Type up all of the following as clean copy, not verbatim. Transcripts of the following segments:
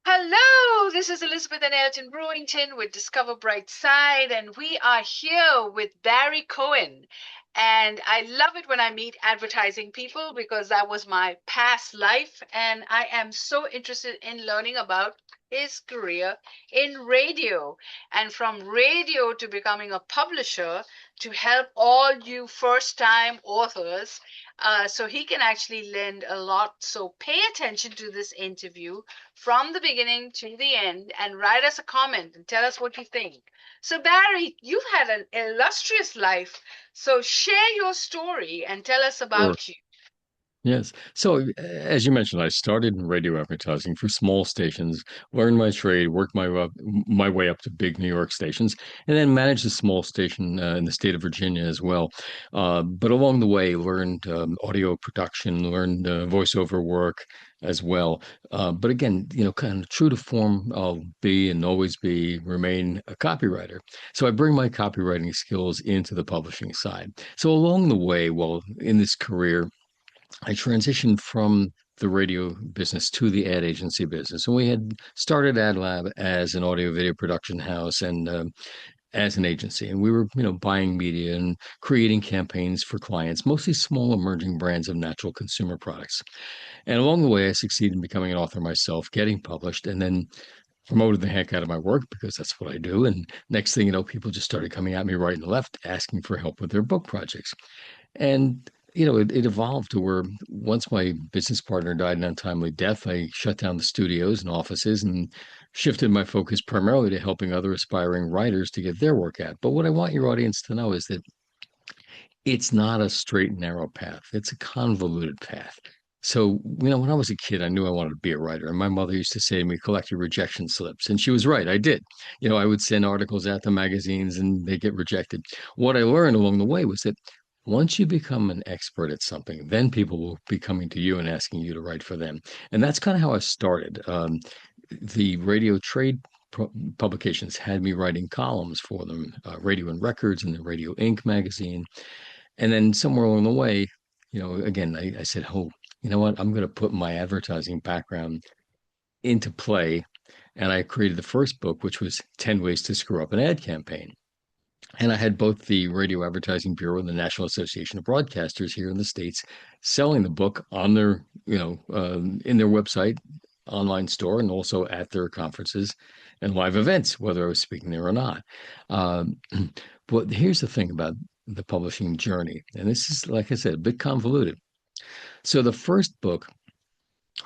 Hello, this is Elizabeth and Elton Brewington with Discover Brightside, and we are here with Barry Cohen. And I love it when I meet advertising people because that was my past life, and I am so interested in learning about his career in radio. And from radio to becoming a publisher to help all you first time authors. So he can actually lend a lot. So pay attention to this interview from the beginning to the end and write us a comment and tell us what you think. So, Barry, you've had an illustrious life. So, share your story and tell us Sure. about you. Yes. So, as you mentioned, I started in radio advertising for small stations, learned my trade, worked my way up to big New York stations, and then managed a small station in the state of Virginia as well. But along the way, learned audio production, learned voiceover work as well. But again, kind of true to form, I'll be and always be remain a copywriter. So I bring my copywriting skills into the publishing side. So along the way, while in this career, I transitioned from the radio business to the ad agency business. And we had started Ad Lab as an audio video production house and as an agency. And we were, buying media and creating campaigns for clients, mostly small emerging brands of natural consumer products. And along the way, I succeeded in becoming an author myself, getting published, and then promoted the heck out of my work because that's what I do. And next thing you know, people just started coming at me right and left, asking for help with their book projects. And it evolved to where once my business partner died an untimely death, I shut down the studios and offices and shifted my focus primarily to helping other aspiring writers to get their work out. But what I want your audience to know is that it's not a straight and narrow path. It's a convoluted path. So, when I was a kid, I knew I wanted to be a writer. And my mother used to say to me, collect your rejection slips. And she was right. I did. I would send articles out to magazines and they get rejected. What I learned along the way was that once you become an expert at something, then people will be coming to you and asking you to write for them. And that's kind of how I started. The radio trade publications had me writing columns for them, Radio and Records and the Radio Inc. magazine. And then somewhere along the way, again, I said, oh, you know what? I'm going to put my advertising background into play. And I created the first book, which was 10 Ways to Screw Up an Ad Campaign. And I had both the Radio Advertising Bureau and the National Association of Broadcasters here in the States selling the book on their, in their website, online store, and also at their conferences and live events, whether I was speaking there or not. Um, but here's the thing about the publishing journey, and this is, like I said, a bit convoluted. So the first book,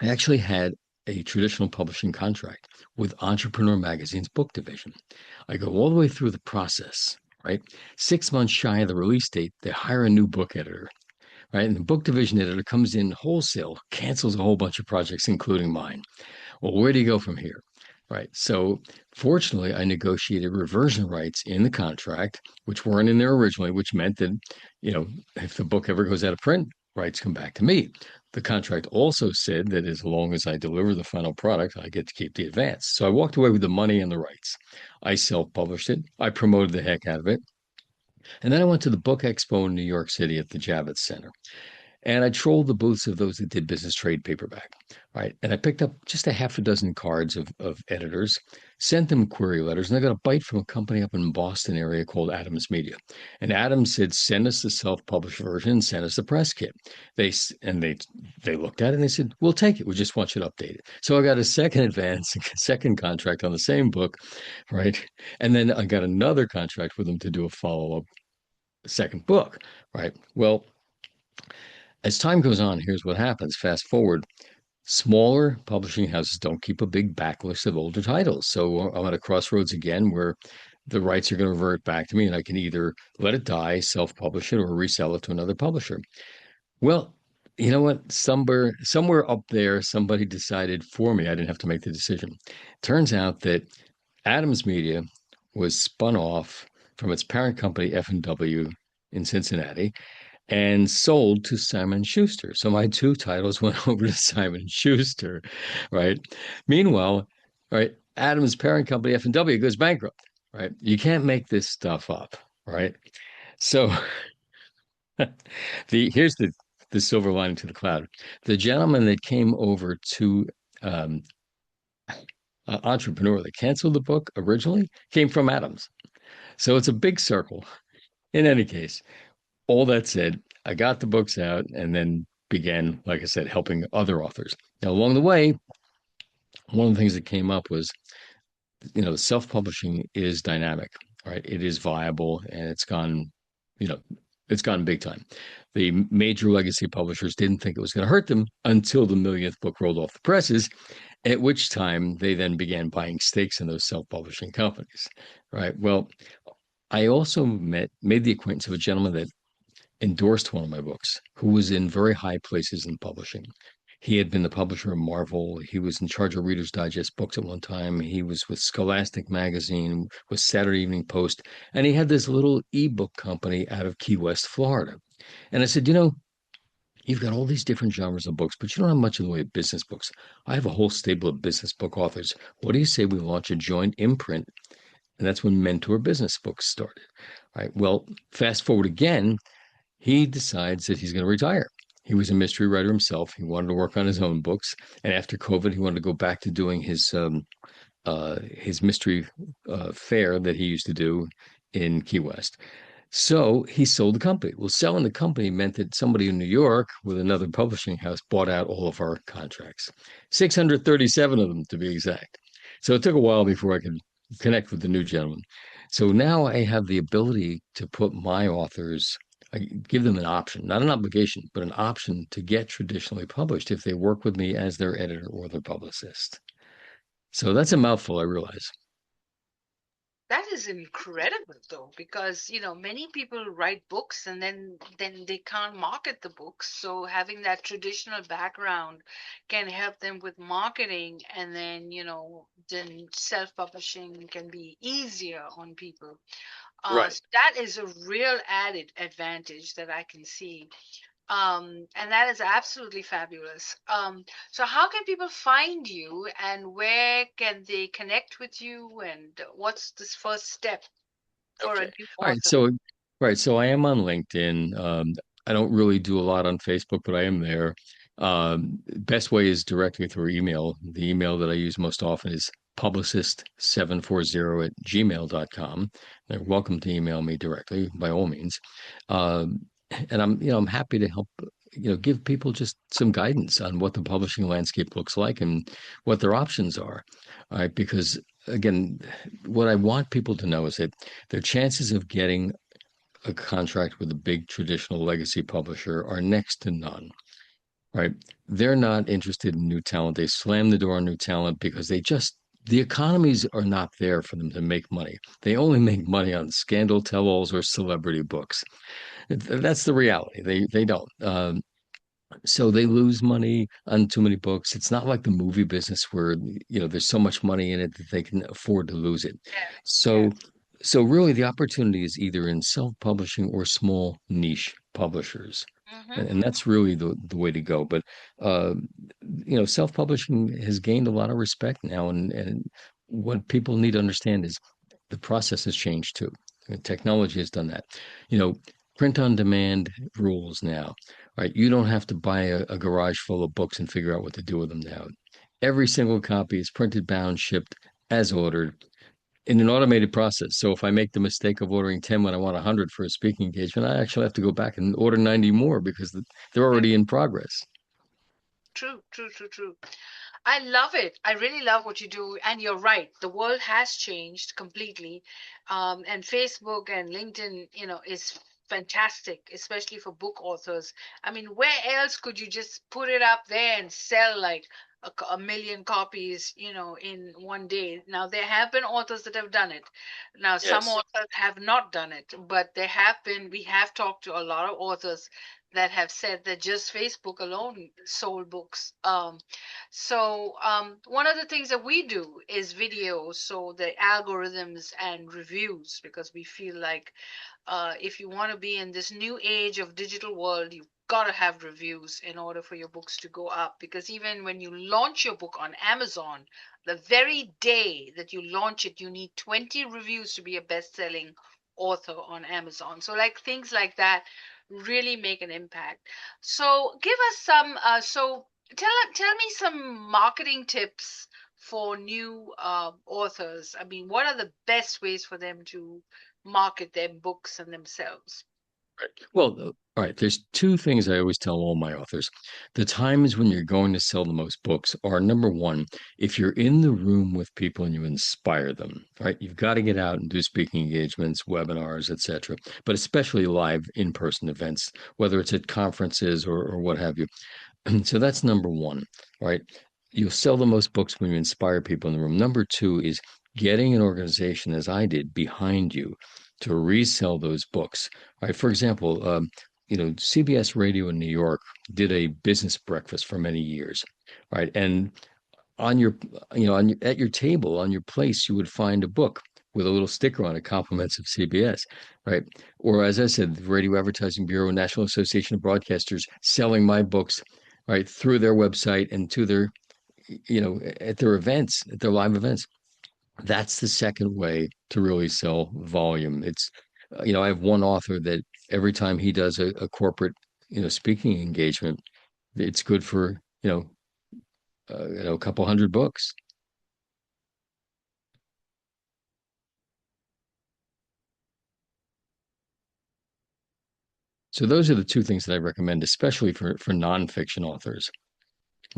I actually had a traditional publishing contract with Entrepreneur Magazine's book division. I go all the way through the process, right? 6 months shy of the release date, they hire a new book editor, right? And the book division editor comes in wholesale, cancels a whole bunch of projects, including mine. Well, where do you go from here? Right. So fortunately, I negotiated reversion rights in the contract, which weren't in there originally, which meant that, if the book ever goes out of print, rights come back to me. The contract also said that as long as I deliver the final product, I get to keep the advance. So I walked away with the money and the rights. I self-published it. I promoted the heck out of it. And then I went to the book expo in New York City at the Javits Center. And I trolled the booths of those that did business trade paperback, right? And I picked up just a half a dozen cards of editors, sent them query letters, and I got a bite from a company up in Boston area called Adams Media. And Adams said, "Send us the self-published version, send us the press kit." They looked at it and they said, "We'll take it. We just want you to update it." So I got a second advance, a second contract on the same book, right? And then I got another contract with them to do a follow-up second book, right? Well, as time goes on, here's what happens. Fast forward, smaller publishing houses don't keep a big backlist of older titles. So I'm at a crossroads again where the rights are going to revert back to me and I can either let it die, self-publish it, or resell it to another publisher. Well, you know what? Somewhere up there, somebody decided for me. I didn't have to make the decision. Turns out that Adams Media was spun off from its parent company, F&W in Cincinnati, and sold to Simon Schuster. So my two titles went over to Simon Schuster, right? Meanwhile, right, Adam's parent company F&W goes bankrupt, right? You can't make this stuff up, right? So here's the silver lining to the cloud. The gentleman that came over to um, entrepreneur that canceled the book originally came from Adams. So it's a big circle. In any case, all that said, I got the books out and then began, like I said, helping other authors. Now, along the way, one of the things that came up was, self-publishing is dynamic, right? It is viable and you know, it's gone big time. The major legacy publishers didn't think it was going to hurt them until the millionth book rolled off the presses, at which time they then began buying stakes in those self-publishing companies, right? Well, I also made the acquaintance of a gentleman that endorsed one of my books, who was in very high places in publishing. He had been the publisher of Marvel. He was in charge of Reader's Digest books at one time. He was with Scholastic Magazine, with Saturday Evening Post, and he had this little ebook company out of Key West, Florida. And I said, you've got all these different genres of books, but you don't have much in the way of business books. I have a whole stable of business book authors. What do you say we launch a joint imprint? And that's when Mentor Business Books started. All right. Well, fast forward again, he decides that he's going to retire. He was a mystery writer himself. He wanted to work on his own books, and after COVID, he wanted to go back to doing his mystery fair that he used to do in Key West. So he sold the company. Well, selling the company meant that somebody in New York with another publishing house bought out all of our contracts, 637 of them to be exact. So it took a while before I could connect with the new gentleman. So now I have the ability to put my authors, I give them an option, not an obligation, but an option to get traditionally published if they work with me as their editor or their publicist. So that's a mouthful, I realize. That is incredible though, because many people write books and then they can't market the books. So having that traditional background can help them with marketing, and then self-publishing can be easier on people. Right. So that is a real added advantage that I can see. And that is absolutely fabulous. So how can people find you, and where can they connect with you, and what's this first step for a Okay. new All right. author? So, right. So I am on LinkedIn. I don't really do a lot on Facebook, but I am there. Best way is directly through email. The email that I use most often is publicist740 at gmail.com. They're welcome to email me directly by all means. Um, and I'm happy to help, give people just some guidance on what the publishing landscape looks like and what their options are. All right. Because again, what I want people to know is that their chances of getting a contract with a big traditional legacy publisher are next to none, right? They're not interested in new talent. They slam the door on new talent because the economies are not there for them to make money. They only make money on scandal tell-alls or celebrity books. That's the reality. They don't. So they lose money on too many books. It's not like the movie business where, there's so much money in it that they can afford to lose it. Yes, So, yes. so really the opportunity is either in self-publishing or small niche publishers. Hmm. And that's really the way to go. But uh, self-publishing has gained a lot of respect now, and what people need to understand is the process has changed too. And technology has done that. You know, print on demand rules now. Right? You don't have to buy a garage full of books and figure out what to do with them now. Every single copy is printed, bound, shipped as ordered in an automated process. So if I make the mistake of ordering 10 when I want 100 for a speaking engagement, I actually have to go back and order 90 more because they're Yeah, already in progress. true, true, true, true. I love it. I really love what you do. And you're right. The world has changed completely. And Facebook and LinkedIn, is fantastic, especially for book authors. I mean, where else could you just put it up there and sell like a million copies, in one day? Now, there have been authors that have done it. Now, some Yes. authors have not done it, but we have talked to a lot of authors that have said that just Facebook alone sold books. So one of the things that we do is videos, so the algorithms and reviews, because we feel like if you want to be in this new age of digital world, you've got to have reviews in order for your books to go up. Because even when you launch your book on Amazon, the very day that you launch it, you need 20 reviews to be a best-selling author on Amazon. So like things like that really make an impact. So give us some. So tell me some marketing tips for new authors? I mean, what are the best ways for them to market their books and themselves? Right. Well, all right, there's two things I always tell all my authors. The times when you're going to sell the most books are number one, if you're in the room with people and you inspire them, right? You've got to get out and do speaking engagements, webinars, etc., but especially live in-person events, whether it's at conferences or what have you. So that's number one, right? You'll sell the most books when you inspire people in the room. Number two is getting an organization, as I did, behind you to resell those books. Right? For example, CBS Radio in New York did a business breakfast for many years, right? And on your, at your table, on your place, you would find a book with a little sticker on it, compliments of CBS, right? Or as I said, the Radio Advertising Bureau, National Association of Broadcasters, selling my books, right, through their website and to their, at their events, at their live events. That's the second way to really sell volume. It's, I have one author that every time he does a corporate, speaking engagement, it's good for, a couple hundred books. So those are the two things that I recommend, especially for nonfiction authors.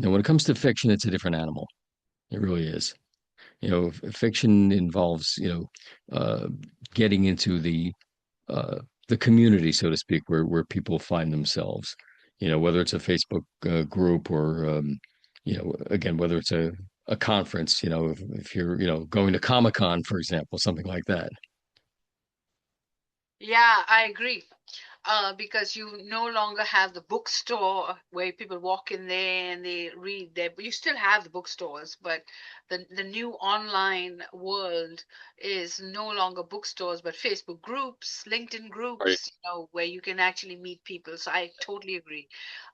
Now, when it comes to fiction, it's a different animal. It really is. Fiction involves, uh, getting into the community, so to speak, where people find themselves. Whether it's a Facebook group or, again, whether it's a conference. If you're, going to Comic-Con, for example, something like that. Yeah, I agree. Because you no longer have the bookstore where people walk in there and they read there. But you still have the bookstores, but the new online world is no longer bookstores, but Facebook groups, LinkedIn Right. groups, where you can actually meet people. So I totally agree.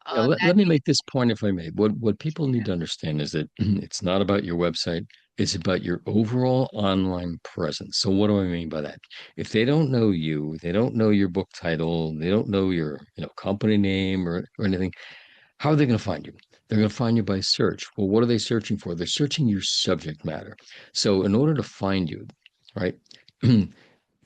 Yeah, let That me make this point if I may. What people need yeah. to understand is that it's not about your website, it's about your overall online presence. So what do I mean by that? If they don't know you, they don't know your book title, they don't know your, company name or anything, how are they going to find you? They're going to find you by search. Well, what are they searching for? They're searching your subject matter. So in order to find you, right? If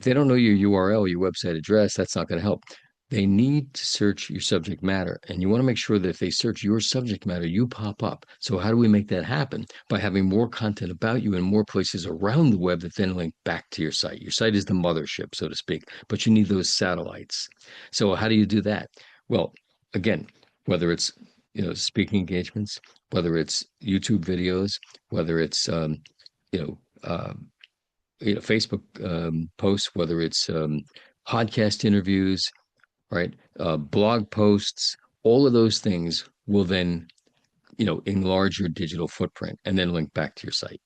they don't know your URL, your website address, that's not going to help. They need to search your subject matter. And you want to make sure that if they search your subject matter, you pop up. So, how do we make that happen? By having more content about you in more places around the web that then link back to your site. Your site is the mothership, so to speak, but you need those satellites. So, how do you do that? Well, again, whether it's speaking engagements, whether it's YouTube videos, whether it's you know, uh, Facebook posts, whether it's podcast interviews, right, blog posts, all of those things will then, enlarge your digital footprint and then link back to your site.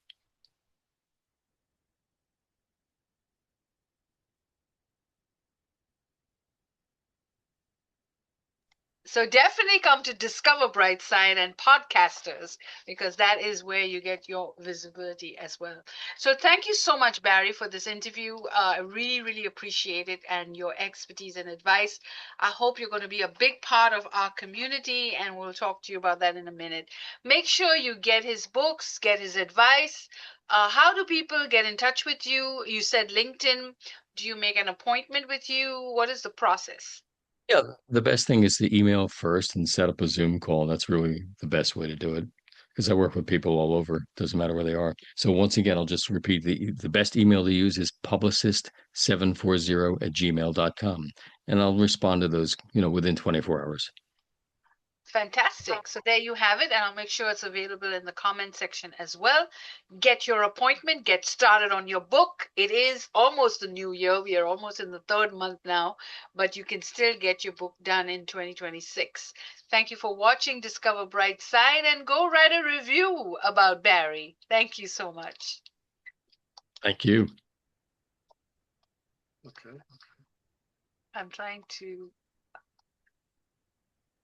So definitely come to Discover Brightside and podcasters because that is where you get your visibility as well. So thank you so much, Barry, for this interview. I really, really appreciate it and your expertise and advice. I hope you're going to be a big part of our community, and we'll talk to you about that in a minute. Make sure you get his books, get his advice. How do people get in touch with you? You said LinkedIn. Do you make an appointment with you? What is the process? Yeah, the best thing is to email first and set up a Zoom call. That's really the best way to do it because I work with people all over. Doesn't matter where they are. So once again, I'll just repeat the best email to use is publicist740@gmail.com. And I'll respond to those, within 24 hours. Fantastic. So there you have it, and I'll make sure it's available in the comment section as well. Get your appointment, get started on your book. It is almost the new year. We are almost in the third month now, but you can still get your book done in 2026. Thank you for watching Discover Bright Side and go write a review about Barry. Thank you so much. Thank you. Okay. I'm trying to